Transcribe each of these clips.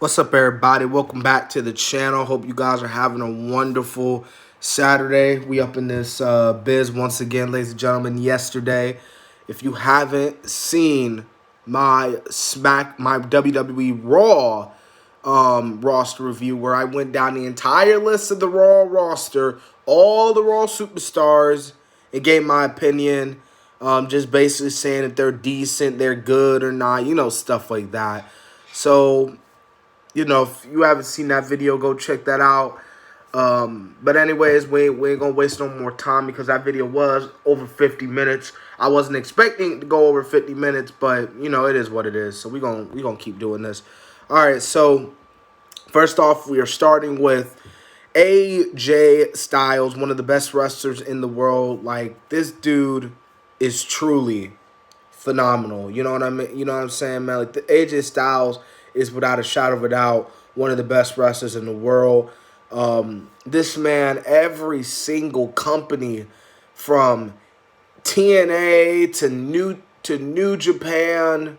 What's up, everybody? Welcome back to the channel. Hope you guys are having a wonderful Saturday. We up in this biz once again, ladies and gentlemen. Yesterday, if you haven't seen my WWE Raw roster review, where I went down the entire list of the Raw roster, all the Raw superstars, and gave my opinion, just basically saying if they're decent, they're good or not, stuff like that. So, if you haven't seen that video, go check that out. But anyways, we ain't going to waste no more time because that video was over 50 minutes. I wasn't expecting it to go over 50 minutes, but, it is what it is. So we're gonna keep doing this. All right, so first off, we are starting with AJ Styles, one of the best wrestlers in the world. Like, this dude is truly phenomenal. You know what I mean? You know what I'm saying, man? Like, the AJ Styles is without a shadow of a doubt one of the best wrestlers in the world. This man, every single company from TNA to New Japan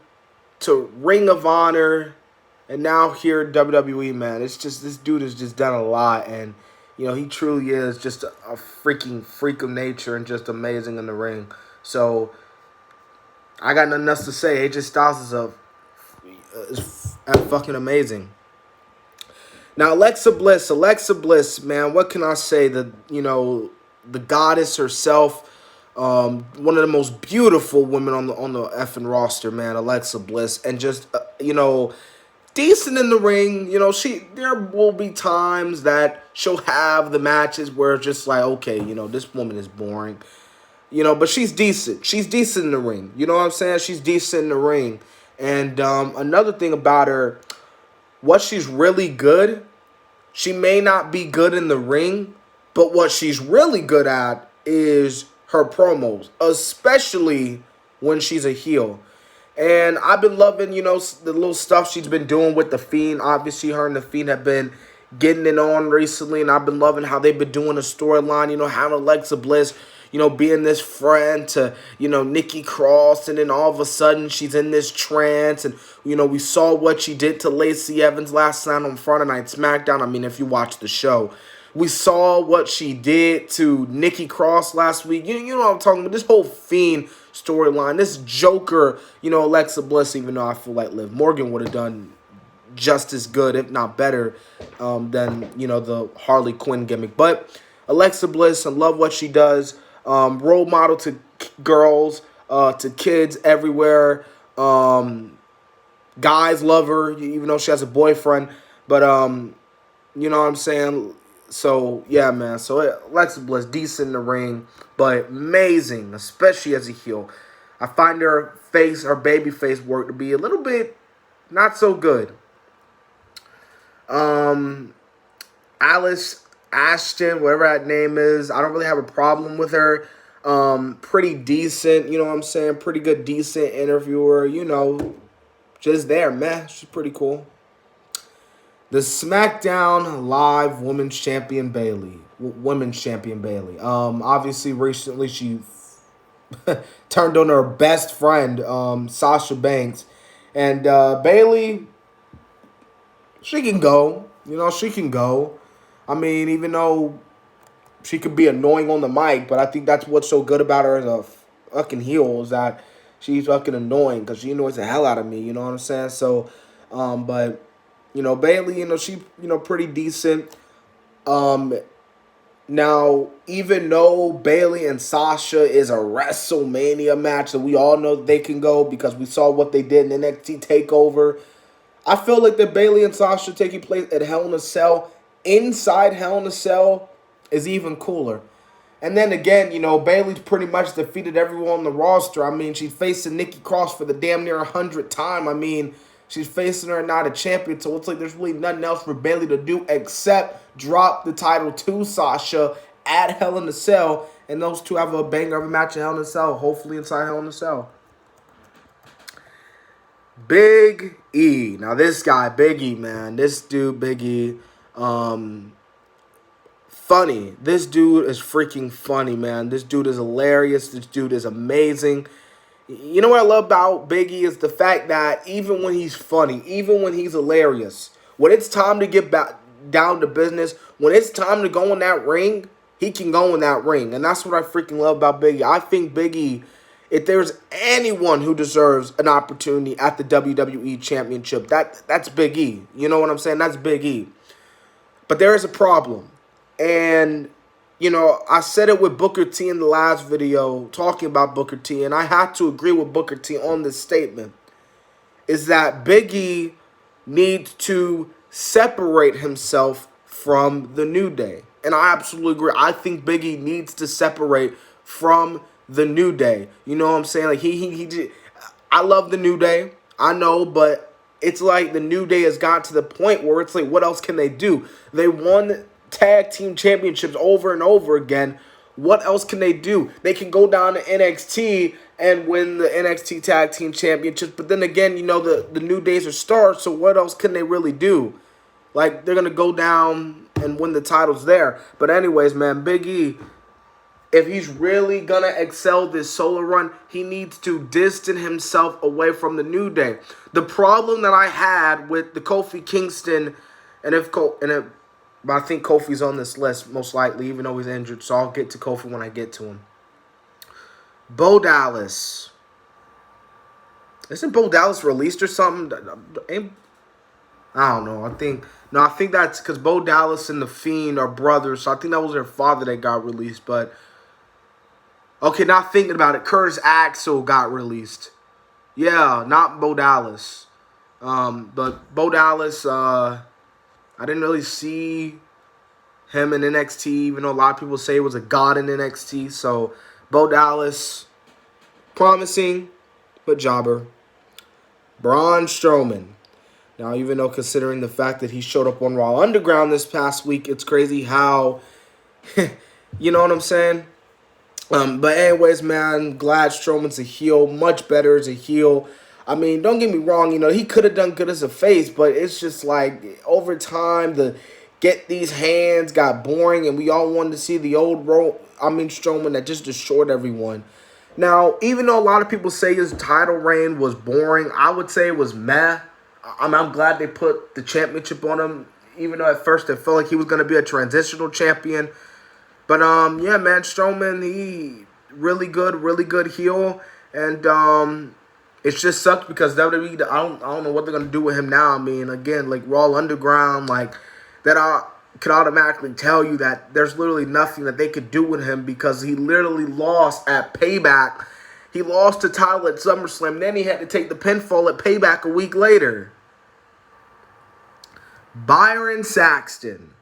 to Ring of Honor and now here at WWE, man. It's just, this dude has just done a lot, and he truly is just a freaking freak of nature and just amazing in the ring. So I got nothing else to say. AJ Styles is fucking amazing. Now, Alexa Bliss, man, what can I say? The goddess herself, one of the most beautiful women on the effing roster, man, Alexa Bliss, and just decent in the ring. There will be times that she'll have the matches where it's just like, okay, this woman is boring. But she's decent. She's decent in the ring. You know what I'm saying? She's decent in the ring. And another thing about her, what she's really good, she may not be good in the ring, but what she's really good at is her promos, especially when she's a heel. And I've been loving, the little stuff she's been doing with The Fiend. Obviously, her and The Fiend have been getting it on recently, and I've been loving how they've been doing a storyline, having Alexa Bliss, being this friend to, Nikki Cross, and then all of a sudden she's in this trance, and, we saw what she did to Lacey Evans last night on Friday Night Smackdown. I mean, if you watch the show, we saw what she did to Nikki Cross last week. You know what I'm talking about, this whole Fiend storyline, this Joker, Alexa Bliss, even though I feel like Liv Morgan would have done just as good, if not better, than, the Harley Quinn gimmick. But Alexa Bliss, I love what she does. Role model to girls, to kids everywhere. Guys love her, even though she has a boyfriend. But, you know what I'm saying? So, yeah, man. So, Alexa Bliss, decent in the ring, but amazing, especially as a heel. I find her baby face work to be a little bit not so good. Alice Ashton, whatever that name is, I don't really have a problem with her. Pretty decent, you know what I'm saying? Pretty good, decent interviewer, just there, man. She's pretty cool. The SmackDown Live Women's Champion Bayley. Obviously, recently she turned on her best friend, Sasha Banks. And Bayley, she can go. She can go. I mean, even though she could be annoying on the mic, but I think that's what's so good about her as a fucking heel is that she's fucking annoying because she annoys the hell out of me. You know what I'm saying? So, but, Bayley, she, pretty decent. Now, even though Bayley and Sasha is a WrestleMania match that we all know that they can go because we saw what they did in NXT TakeOver, I feel like the Bayley and Sasha taking place at Hell in a Cell, inside Hell in a Cell, is even cooler. And then again, Bayley pretty much defeated everyone on the roster. I mean, she's facing Nikki Cross for the damn near 100th time. I mean, she's facing her not a champion, so it's like there's really nothing else for Bayley to do except drop the title to Sasha at Hell in a Cell, and those two have a banger of a match at Hell in a Cell, hopefully inside Hell in a Cell. Big E. Now, this guy, Big E, man. This dude, Big E, funny. This dude is freaking funny, man. This dude is hilarious. This dude is amazing. You know what I love about Big E is the fact that even when he's funny, even when he's hilarious, When it's time to get back down to business, when it's time to go in that ring, he can go in that ring. And that's what I freaking love about Big E. I think Big E, if there's anyone who deserves an opportunity at the WWE Championship, that's Big E. You know what I'm saying? That's Big E. But there is a problem. And, you know, I said it with Booker T in the last video, talking about Booker T, and I have to agree with Booker T on this statement, is that Big E needs to separate himself from the New Day. And I absolutely agree. I think Big E needs to separate from the New Day. You know what I'm saying? Like, he I love the New Day. I know, but it's like the New Day has got to the point where it's like, what else can they do? They won tag team championships over and over again. What else can they do? They can go down to NXT and win the NXT Tag Team Championships. But then again, you know, the New Days are stars, so what else can they really do? Like, they're going to go down and win the titles there. But anyways, man, Big E, if he's really going to excel this solo run, he needs to distance himself away from the New Day. The problem that I had with the Kofi Kingston, but I think Kofi's on this list, most likely, even though he's injured. So I'll get to Kofi when I get to him. Bo Dallas. Isn't Bo Dallas released or something? I don't know. I think that's because Bo Dallas and The Fiend are brothers. So I think that was their father that got released. But, okay, not thinking about it. Curtis Axel got released. Yeah, not Bo Dallas. But Bo Dallas, I didn't really see him in NXT, even though a lot of people say he was a god in NXT. So, Bo Dallas, promising, but jobber. Braun Strowman. Now, even though considering the fact that he showed up on Raw Underground this past week, it's crazy how, you know what I'm saying? But anyways, man, glad Strowman's a heel, much better as a heel. I mean, don't get me wrong, you know, he could have done good as a face, but it's just like over time, the get these hands got boring, and we all wanted to see the old Strowman that just destroyed everyone. Now, even though a lot of people say his title reign was boring, I would say it was meh. I'm glad they put the championship on him, even though at first it felt like he was going to be a transitional champion. But, yeah, man, Strowman, he really good heel, and, it just sucks because WWE, I don't know what they're going to do with him now. I mean, again, like Raw Underground, like that I could automatically tell you that there's literally nothing that they could do with him because he literally lost at Payback. He lost the title at SummerSlam. Then he had to take the pinfall at Payback a week later. Byron Saxton.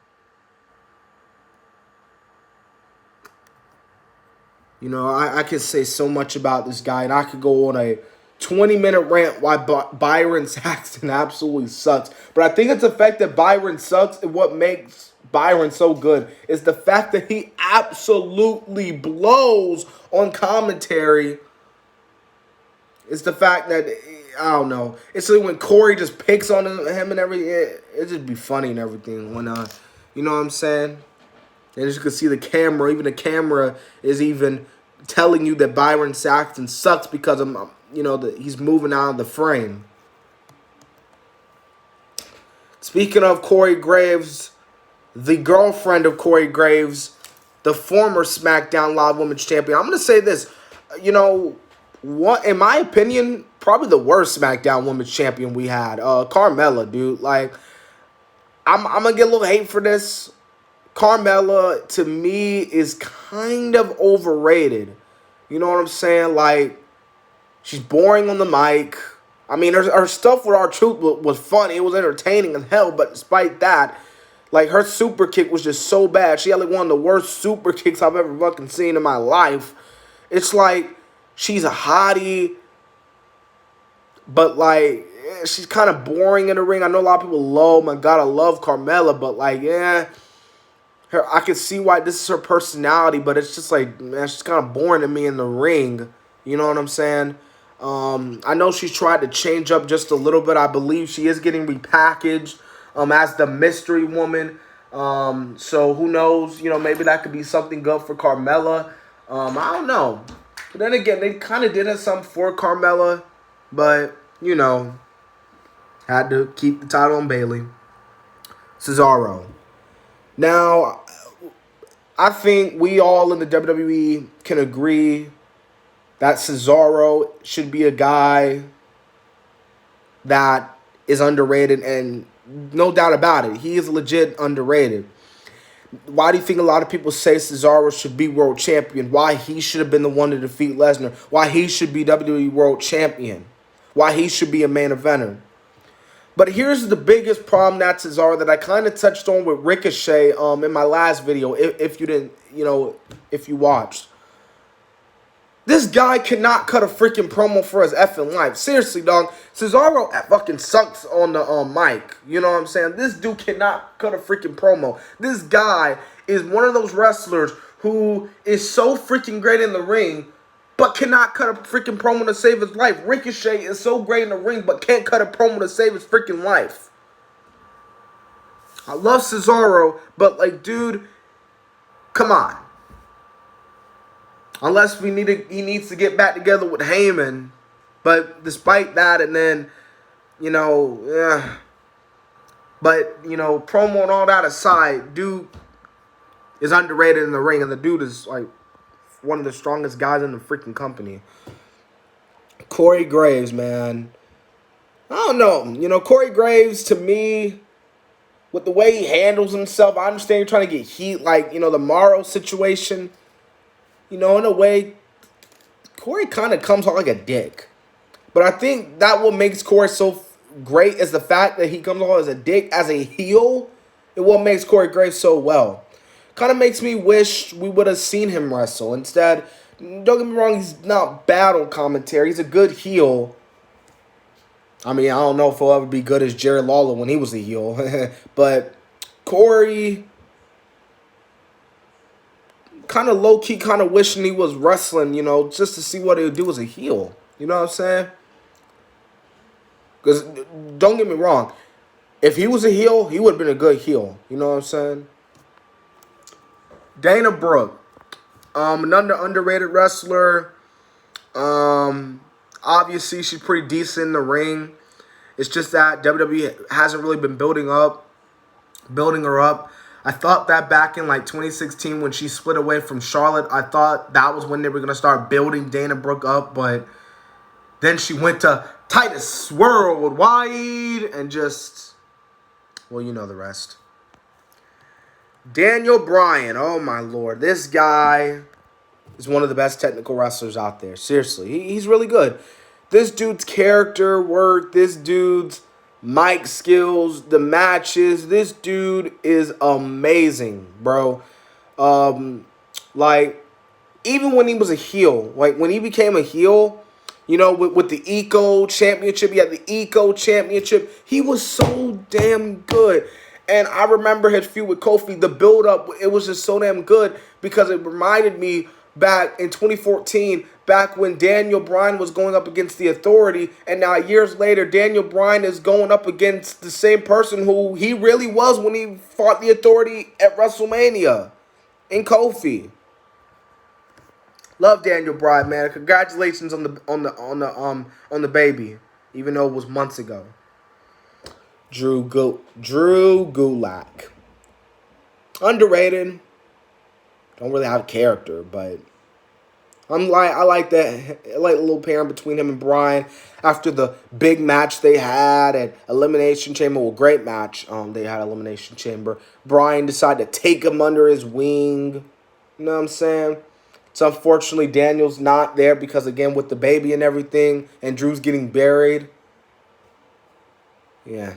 You know, I could say so much about this guy, and I could go on a 20-minute rant why Byron Saxton absolutely sucks. But I think it's the fact that Byron sucks, and what makes Byron so good is the fact that he absolutely blows on commentary. It's the fact that, I don't know. It's like when Corey just picks on him and everything. It just be funny and everything. When, you know what I'm saying? And as you can see, the camera, even the camera is even telling you that Byron Saxton sucks because of, you know, he's moving out of the frame. Speaking of Corey Graves, the girlfriend of Corey Graves, the former SmackDown Live Women's Champion. I'm going to say this, you know, what, in my opinion, probably the worst SmackDown Women's Champion we had. Carmella, dude. Like, I'm going to get a little hate for this. Carmella, to me, is kind of overrated. You know what I'm saying? Like, she's boring on the mic. I mean, her stuff with R-Truth was funny. It was entertaining as hell, but despite that, like, her super kick was just so bad. She had, like, one of the worst super kicks I've ever fucking seen in my life. It's like, she's a hottie, but, like, she's kind of boring in the ring. I know a lot of people oh my God, I love Carmella, but, like, yeah, I can see why this is her personality, but it's just like, man, she's kind of boring to me in the ring. You know what I'm saying? I know she's tried to change up just a little bit. I believe she is getting repackaged as the mystery woman. So who knows? You know, maybe that could be something good for Carmella. I don't know. But then again, they kind of did have something for Carmella, but, you know, had to keep the title on Bayley. Cesaro. Now, I think we all in the WWE can agree that Cesaro should be a guy that is underrated, and no doubt about it, he is legit underrated. Why do you think a lot of people say Cesaro should be world champion? Why he should have been the one to defeat Lesnar? Why he should be WWE world champion? Why he should be a main eventer? But here's the biggest problem that Cesaro that I kind of touched on with Ricochet in my last video. If you didn't, if you watched. This guy cannot cut a freaking promo for his effing life. Seriously, dog. Cesaro fucking sucks on the mic. You know what I'm saying? This dude cannot cut a freaking promo. This guy is one of those wrestlers who is so freaking great in the ring, but cannot cut a freaking promo to save his life. Ricochet is so great in the ring, but can't cut a promo to save his freaking life. I love Cesaro, but like, dude, come on. Unless he needs to get back together with Heyman. But despite that, and then, yeah. But, promo and all that aside, dude is underrated in the ring. And the dude is, like, one of the strongest guys in the freaking company. Corey Graves, man. I don't know. Corey Graves, to me, with the way he handles himself, I understand you're trying to get heat. Like, the Morrow situation. In a way, Corey kind of comes off like a dick. But I think that what makes Corey so great is the fact that he comes off as a dick, as a heel. And what makes Corey Graves so well. Kind of makes me wish we would have seen him wrestle. Instead, don't get me wrong, he's not bad on commentary. He's a good heel. I mean, I don't know if he'll ever be good as Jerry Lawler when he was a heel. But Corey, kind of low-key, kind of wishing he was wrestling, just to see what he would do as a heel. You know what I'm saying? Because, don't get me wrong, if he was a heel, he would have been a good heel. You know what I'm saying? Dana Brooke, another underrated wrestler. Obviously, she's pretty decent in the ring. It's just that WWE hasn't really been building her up. I thought that back in like 2016 when she split away from Charlotte, I thought that was when they were going to start building Dana Brooke up. But then she went to Titus Worldwide and just, well, you know the rest. Daniel Bryan, oh my Lord. This guy is one of the best technical wrestlers out there. Seriously, he's really good. This dude's character work, this dude's mic skills, the matches. This dude is amazing, bro. Like, even when he was a heel, like when he became a heel, with the Eco Championship, he had the Eco Championship. He was so damn good. And I remember his feud with Kofi, the build-up, it was just so damn good because it reminded me back in 2014, back when Daniel Bryan was going up against the Authority, and now years later, Daniel Bryan is going up against the same person who he really was when he fought the Authority at WrestleMania in Kofi. Love Daniel Bryan, man. Congratulations on the baby, even though it was months ago. Drew Gulak. Underrated. Don't really have character, but I like that. I like a little pairing between him and Bryan after the big match they had at Elimination Chamber. Well, great match. They had Elimination Chamber. Bryan decided to take him under his wing. You know what I'm saying? So unfortunately, Daniel's not there because, again, with the baby and everything, and Drew's getting buried. Yeah.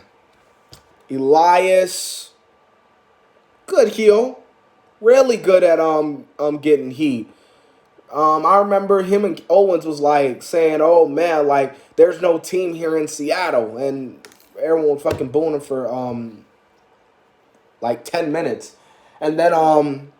Elias, good heel. Really good at getting heat. I remember him and Owens was like saying, "Oh man, like there's no team here in Seattle," and everyone was fucking booing him for like 10 minutes. And then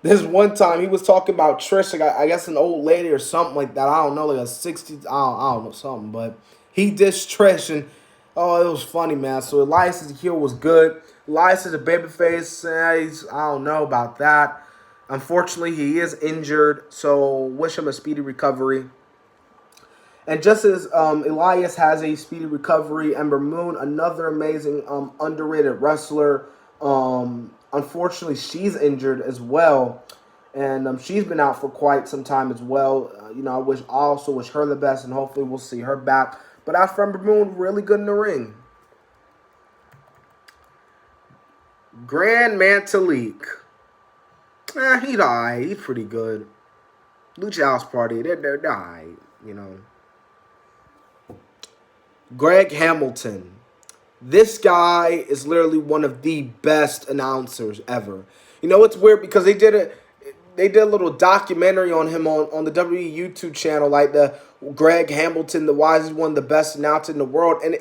this one time he was talking about Trish, like, I guess an old lady or something like that. I don't know, like a 60s, I don't know something, but he dissed Trish, and oh, it was funny, man. So Elias' heel was good. Elias is a babyface. I don't know about that. Unfortunately, he is injured, so wish him a speedy recovery. And just as Elias has a speedy recovery, Ember Moon, another amazing underrated wrestler. Unfortunately, she's injured as well, and she's been out for quite some time as well. I also wish her the best, and hopefully we'll see her back. But as for Ember Moon, really good in the ring. Grand Metalik. He's alright. He's pretty good. Lucha House Party, they're alright, Greg Hamilton. This guy is literally one of the best announcers ever. It's weird because they did a little documentary on him on the WWE YouTube channel, like the Greg Hamilton, the wisest one, the best announcer in the world. And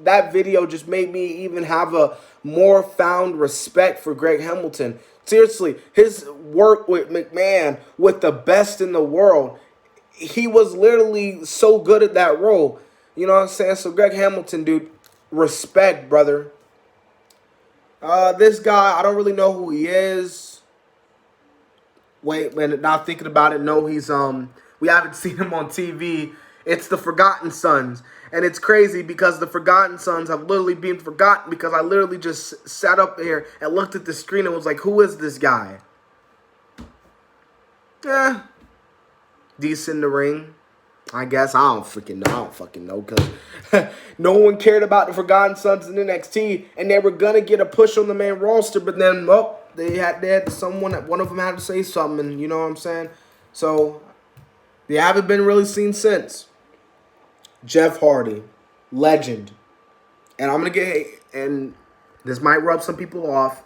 that video just made me even have a more found respect for Greg Hamilton. Seriously, his work with McMahon, with the best in the world, he was literally so good at that role. You know what I'm saying? So Greg Hamilton, dude, respect, brother. This guy, I don't really know who he is. Wait, man, now thinking about it, no, he's we haven't seen him on TV. It's the Forgotten Sons. And it's crazy because the Forgotten Sons have literally been forgotten because I literally just sat up here and looked at the screen and was like, who is this guy? Decent in the ring, I guess. I don't fucking know because no one cared about the Forgotten Sons in NXT, and they were gonna get a push on the main roster, but then they had someone, one of them had to say something, and you know what I'm saying? So they haven't been really seen since. Jeff Hardy, legend. And I'm gonna and this might rub some people off,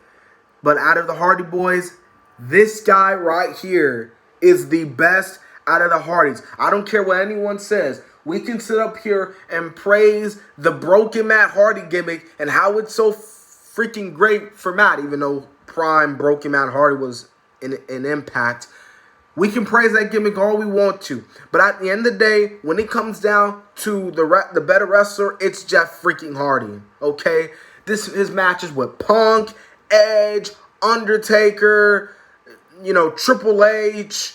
but out of the Hardy Boys, this guy right here is the best out of the Hardys. I don't care what anyone says. We can sit up here and praise the broken Matt Hardy gimmick and how it's so freaking great for Matt, even though prime broken Matt Hardy was an Impact. We can praise that gimmick all we want to. But at the end of the day, when it comes down to the better wrestler, it's Jeff freaking Hardy, okay? His matches with Punk, Edge, Undertaker, Triple H.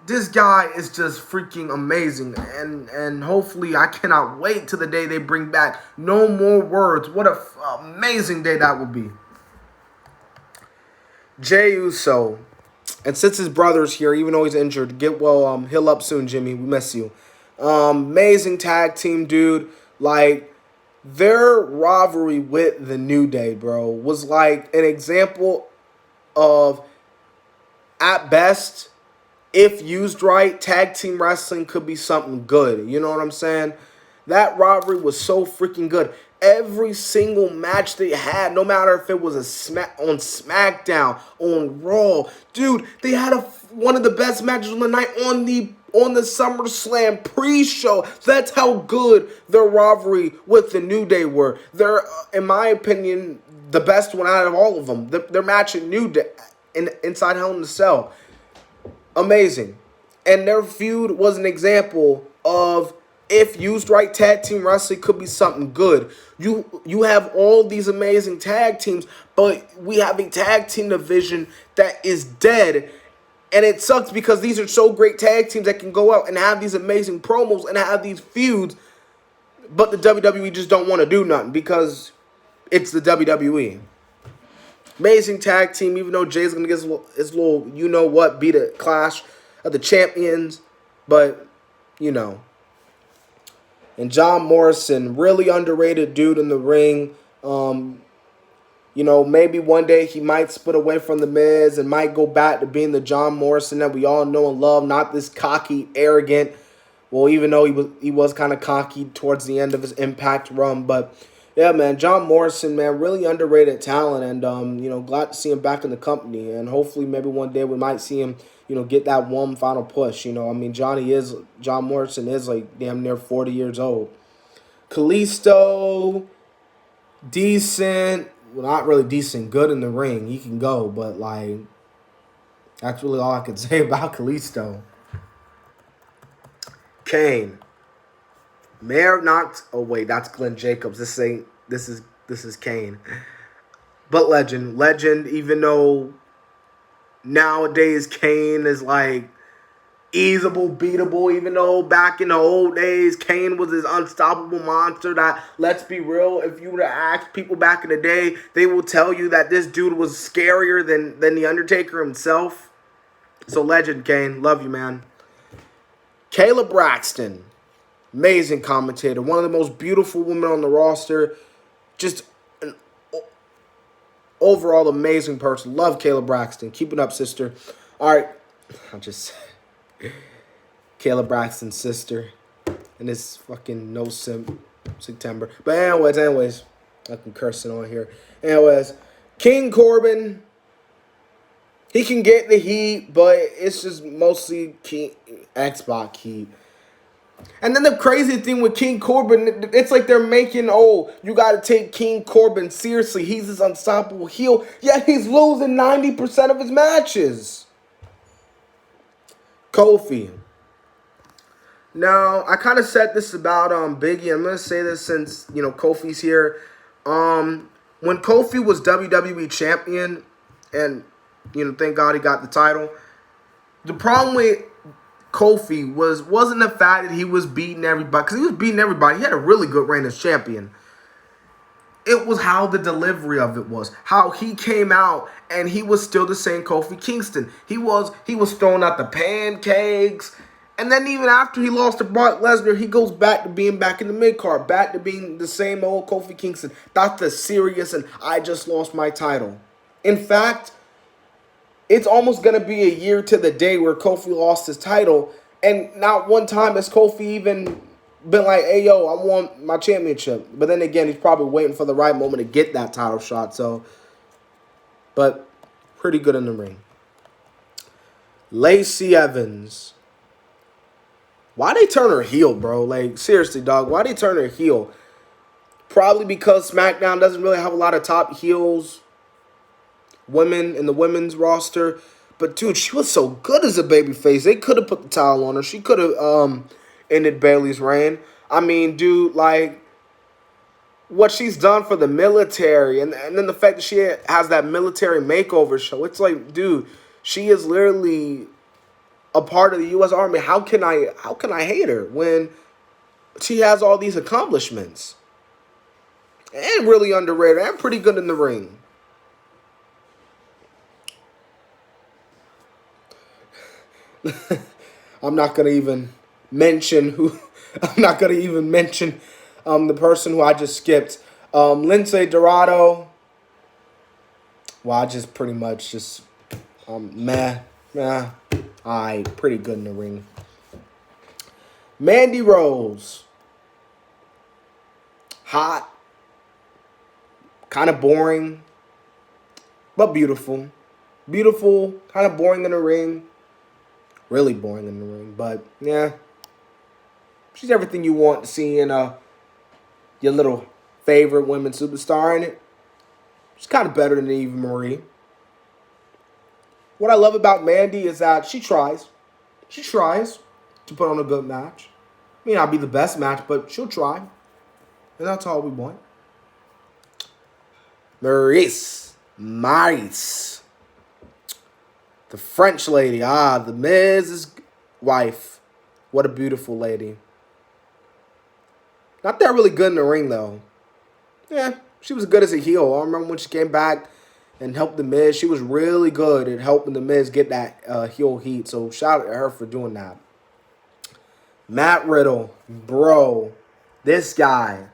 This guy is just freaking amazing. And hopefully I cannot wait till the day they bring back No More Words. What an amazing day that will be. Jey Uso. And since his brother's here, even though he's injured, get well, heal up soon, Jimmy. We miss you. Amazing tag team, dude. Like, their rivalry with the New Day, bro, was like an example of, at best, if used right, tag team wrestling could be something good. You know what I'm saying? That rivalry was so freaking good. Every single match they had, no matter if it was on SmackDown, on Raw, dude, they had one of the best matches on the night on the SummerSlam pre-show. That's how good their rivalry with the New Day were. They're, in my opinion, the best one out of all of them. Their match at New Day inside Hell in a Cell, amazing, and their feud was an example of, if used right, tag team wrestling could be something good. You have all these amazing tag teams, but we have a tag team division that is dead. And it sucks because these are so great tag teams that can go out and have these amazing promos and have these feuds. But the WWE just don't want to do nothing because it's the WWE. Amazing tag team, even though Jay's going to get his little, you-know-what, beat a Clash of the Champions. But, And John Morrison, really underrated dude in the ring. Maybe one day he might split away from The Miz and might go back to being the John Morrison that we all know and love, not this cocky, arrogant. Well, even though he was kind of cocky towards the end of his Impact run. But, yeah, man, John Morrison, man, really underrated talent. And, glad to see him back in the company. And hopefully maybe one day we might see him, get that one final push. John Morrison is like damn near 40 years old. Kalisto, decent. Well, not really decent. Good in the ring. He can go, but like, that's really all I can say about Kalisto. Kane. Mayor not. Oh wait, that's Glenn Jacobs. This is Kane. But legend. Even though nowadays Kane is like, easable, beatable, even though back in the old days, Kane was this unstoppable monster that, let's be real, if you were to ask people back in the day, they will tell you that this dude was scarier than The Undertaker himself. So legend, Kane. Love you, man. Kayla Braxton. Amazing commentator. One of the most beautiful women on the roster. Just an overall amazing person. Love Kayla Braxton. Keep it up, sister. All right. Kayla Braxton's sister. And this fucking no simp September. But anyways. I can curse it on here. Anyways. King Corbin. He can get the heat, but it's just mostly Xbox heat. And then the crazy thing with King Corbin, it's like they're making, you got to take King Corbin seriously. He's this unstoppable heel, yet he's losing 90% of his matches. Kofi. Now, I kind of said this about Biggie. I'm going to say this since, Kofi's here. When Kofi was WWE champion, and thank God he got the title. The problem with Kofi wasn't the fact that he was beating everybody, because he was beating everybody. He had a really good reign as champion. It was how the delivery of it was, how he came out and he was still the same Kofi Kingston. He was throwing out the pancakes, and then even after he lost to Brock Lesnar, he goes back to being back in the mid card, back to being the same old Kofi Kingston. That's the serious and I just lost my title. In fact, it's almost going to be a year to the day where Kofi lost his title, and not one time has Kofi even been like, hey, yo, I want my championship. But then again, he's probably waiting for the right moment to get that title shot. But pretty good in the ring. Lacey Evans. Why they turn her heel, bro? Like, seriously, dog. Why they turn her heel? Probably because SmackDown doesn't really have a lot of top heels, women in the women's roster. But, dude, she was so good as a babyface. They could have put the towel on her. She could have ended Bayley's reign. I mean, dude, like, what she's done for the military, and then the fact that she has that military makeover show. It's like, dude, she is literally a part of the U.S. Army. How can I hate her when she has all these accomplishments? And really underrated and pretty good in the ring. I'm not gonna even mention the person who I just skipped. Lindsay Dorado. Well, I just pretty much just alright, pretty good in the ring. Mandy Rose. Hot. Kind of boring. But beautiful. Beautiful, kind of boring in the ring. Really boring in the ring, but yeah. She's everything you want to see in your little favorite women's superstar in it. She's kind of better than Eva Marie. What I love about Mandy is that she tries. She tries to put on a good match. May not be the best match, but she'll try. And that's all we want. Maryse. The French lady. The Miz's wife. What a beautiful lady. Not that really good in the ring, though. Yeah, she was good as a heel. I remember when she came back and helped the Miz. She was really good at helping the Miz get that heel heat. So shout out to her for doing that. Matt Riddle. Bro. This guy.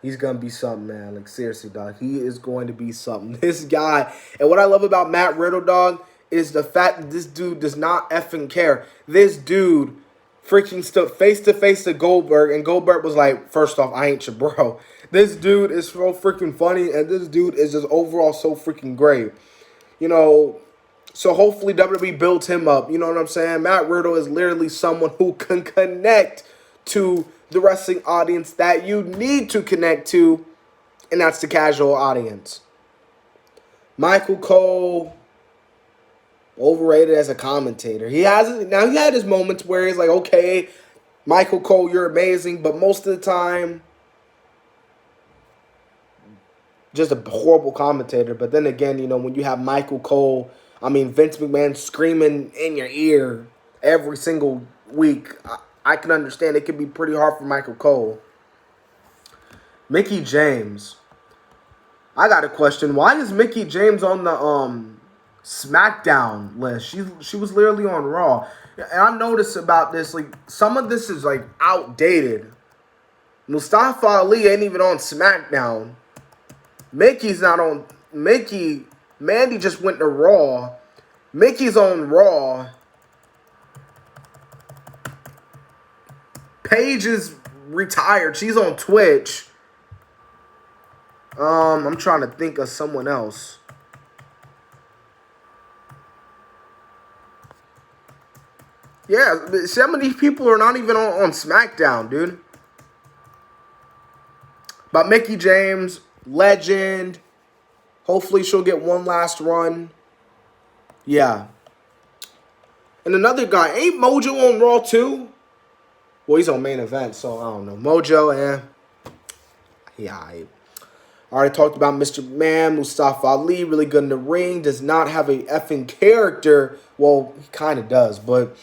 He's going to be something, man. Like, seriously, dog. He is going to be something. This guy. And what I love about Matt Riddle, dog, is the fact that this dude does not effing care. This dude freaking stood face-to-face to Goldberg, and Goldberg was like, first off, I ain't your bro. This dude is so freaking funny, and this dude is just overall so freaking great. So hopefully WWE builds him up. You know what I'm saying? Matt Riddle is literally someone who can connect to the wrestling audience that you need to connect to, and that's the casual audience. Michael Cole, overrated as a commentator. He had his moments where he's like, okay, Michael Cole, you're amazing, but most of the time, just a horrible commentator. But then again, when you have Michael Cole, Vince McMahon screaming in your ear every single week, I can understand it could be pretty hard for Michael Cole. Mickie James. I got a question. Why is Mickie James on the Smackdown list? She was literally on Raw. And I noticed about this, like, some of this is like outdated. Mustafa Ali ain't even on SmackDown. Mickey's not on. Mandy just went to Raw. Mickey's on Raw. Paige is retired. She's on Twitch. I'm trying to think of someone else. Yeah, some of these people are not even on SmackDown, dude. But Mickie James, legend. Hopefully she'll get one last run. Yeah. And another guy, ain't Mojo on Raw too? Well, he's on Main Event, so I don't know. Mojo, yeah, I already talked about Mr. Man, Mustafa Ali, really good in the ring. Does not have a effing character. Well, he kind of does, but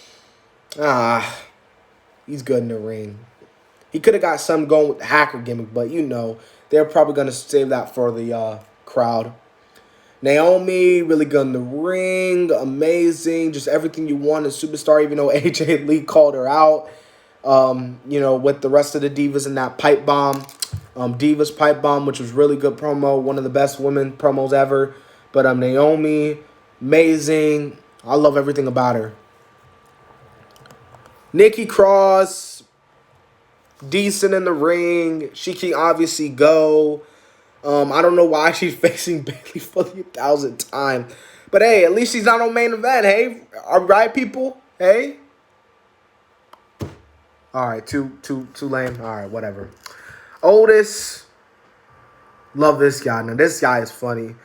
he's good in the ring. He could have got something going with the hacker gimmick, but you know, they're probably going to save that for the crowd. Naomi, really good in the ring. Amazing. Just everything you want in a superstar, even though AJ Lee called her out. You know, with the rest of the divas in that pipe bomb. Divas pipe bomb, which was really good promo. One of the best women promos ever. But Naomi, amazing. I love everything about her. Nikki Cross, decent in the ring. She can obviously go. I don't know why she's facing Bayley for the 1,000th time. But hey, at least she's not on Main Event, hey? All right, people? Hey? All right, too lame. All right, whatever. Otis, love this guy. Now, this guy is funny.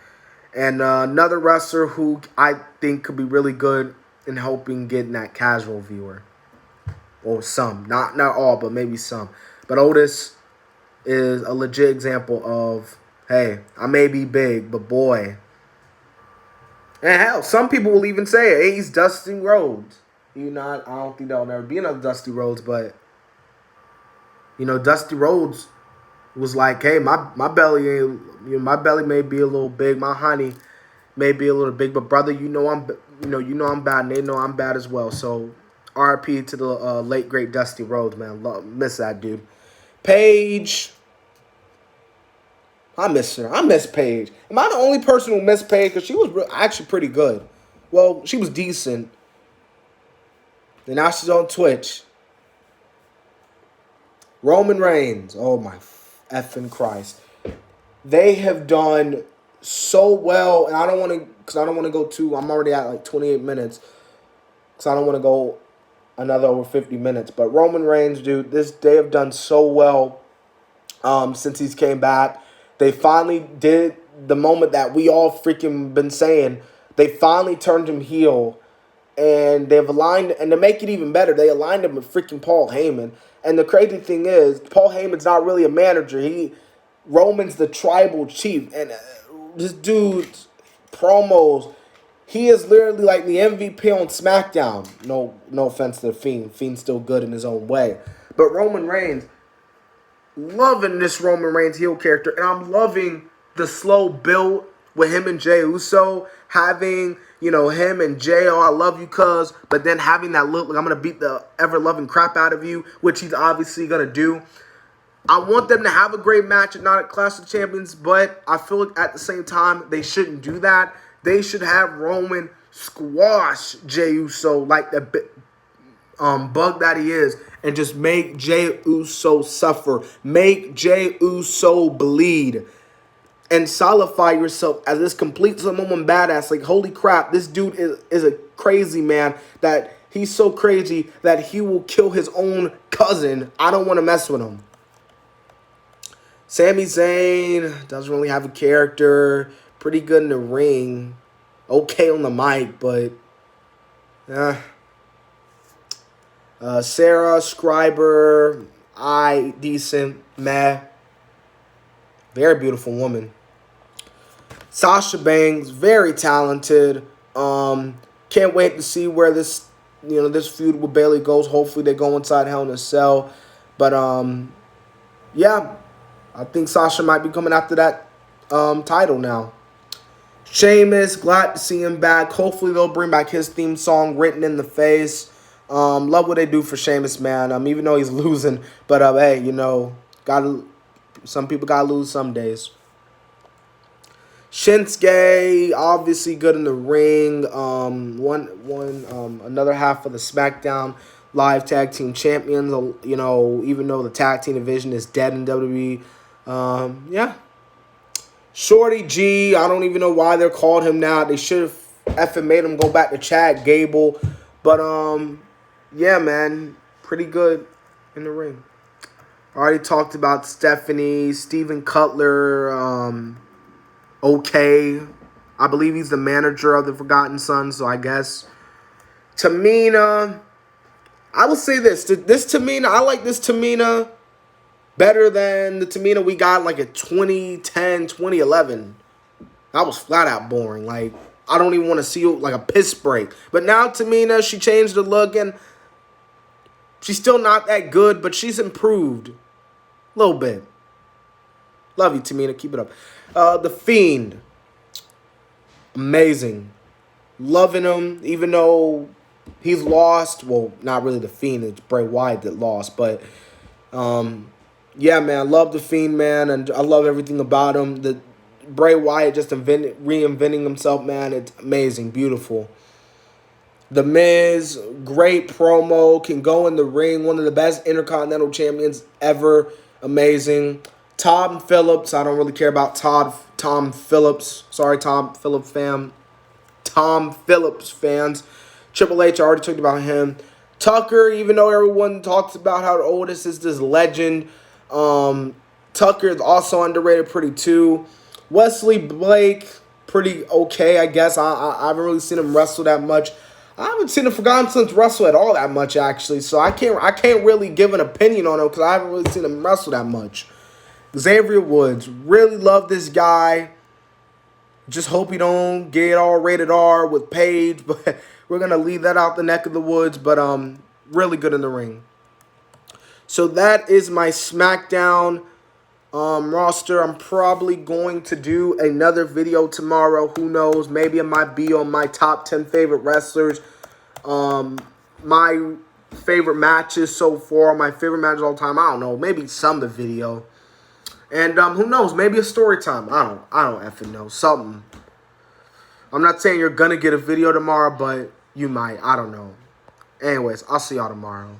And another wrestler who I think could be really good in helping getting that casual viewer. Or some. Not all, but maybe some. But Otis is a legit example of, hey, I may be big, but boy. And hell, some people will even say, hey, he's Dusty Rhodes. I don't think there'll never be another Dusty Rhodes, but, you know, Dusty Rhodes was like, hey, my belly may be a little big, my honey may be a little big, but brother, you know I'm bad, and they know I'm bad as well. So, RIP to the late great Dusty Rhodes, man. Miss that dude. Paige, I miss her. I miss Paige. Am I the only person who missed Paige? Because she was actually pretty good. Well, she was decent. And now she's on Twitch. Roman Reigns. Oh, my effing Christ. They have done so well. And I don't want to go too. I'm already at like 28 minutes. Because I don't want to go another over 50 minutes. But Roman Reigns, dude, they have done so well since he's came back. They finally did the moment that we all freaking been saying. They finally turned him heel. And they've aligned, and to make it even better, they aligned him with freaking Paul Heyman. And the crazy thing is, Paul Heyman's not really a manager. Roman's the tribal chief. And this dude's promos, he is literally like the MVP on SmackDown. No offense to the Fiend. Fiend's still good in his own way. But Roman Reigns, loving this Roman Reigns heel character. And I'm loving the slow build with him and Jey Uso. Having, him and Jey, oh, I love you, cuz. But then having that look like I'm going to beat the ever-loving crap out of you, which he's obviously going to do. I want them to have a great match and not at Clash of Champions, but I feel like at the same time, they shouldn't do that. They should have Roman squash Jey Uso like the bug that he is, and just make Jey Uso suffer. Make Jey Uso bleed. And solidify yourself as this complete someone badass. Like, holy crap, this dude is a crazy man. That he's so crazy that he will kill his own cousin. I don't want to mess with him. Sami Zayn doesn't really have a character. Pretty good in the ring. Okay on the mic, but Sarah Scriber, decent, meh. Very beautiful woman. Sasha Banks, very talented. Can't wait to see where this this feud with Bayley goes. Hopefully they go inside Hell in a Cell. But, yeah, I think Sasha might be coming after that title now. Sheamus, glad to see him back. Hopefully they'll bring back his theme song, Written in the Face. Love what they do for Sheamus, man. Even though he's losing. But, hey, some people got to lose some days. Shinsuke, obviously good in the ring. Another half of the SmackDown Live Tag Team Champions. Even though the tag team division is dead in WWE. Yeah. Shorty G, I don't even know why they're called him now. They should have effing made him go back to Chad Gable. But, yeah, man, pretty good in the ring. Already talked about Stephanie, Steven Cutler, okay. I believe he's the manager of the Forgotten Sons, so I guess. Tamina, I will say this. This Tamina, I like this Tamina better than the Tamina we got like in 2010, 2011. That was flat out boring. Like, I don't even want to see like a piss break. But now Tamina, she changed the look and she's still not that good, but she's improved a little bit. Love you, Tamina. Keep it up. The Fiend. Amazing. Loving him, even though he's lost. Well, not really the Fiend. It's Bray Wyatt that lost. But, yeah, man. Love the Fiend, man. And I love everything about him. The Bray Wyatt just reinventing himself, man. It's amazing. Beautiful. The Miz, great promo. Can go in the ring. One of the best Intercontinental Champions ever. Amazing. Tom Phillips. I don't really care about Tom Phillips. Sorry, Tom Phillips fans. Triple H, I already talked about him. Tucker, even though everyone talks about how Otis is this legend, Tucker is also underrated pretty too. Wesley Blake, pretty okay, I guess. I haven't really seen him wrestle that much. I haven't seen the Forgotten Sons wrestle at all that much, actually. So I can't really give an opinion on him because I haven't really seen him wrestle that much. Xavier Woods, really love this guy. Just hope he don't get all rated R with Paige, but we're gonna leave that out the neck of the woods. But really good in the ring. So that is my SmackDown roster. I'm probably going to do another video tomorrow. Who knows? Maybe it might be on my top 10 favorite wrestlers. My favorite matches so far. My favorite matches all the time. I don't know. Maybe some of the video. And who knows? Maybe a story time. I don't effing know. Something. I'm not saying you're gonna get a video tomorrow, but you might. I don't know. Anyways, I'll see y'all tomorrow.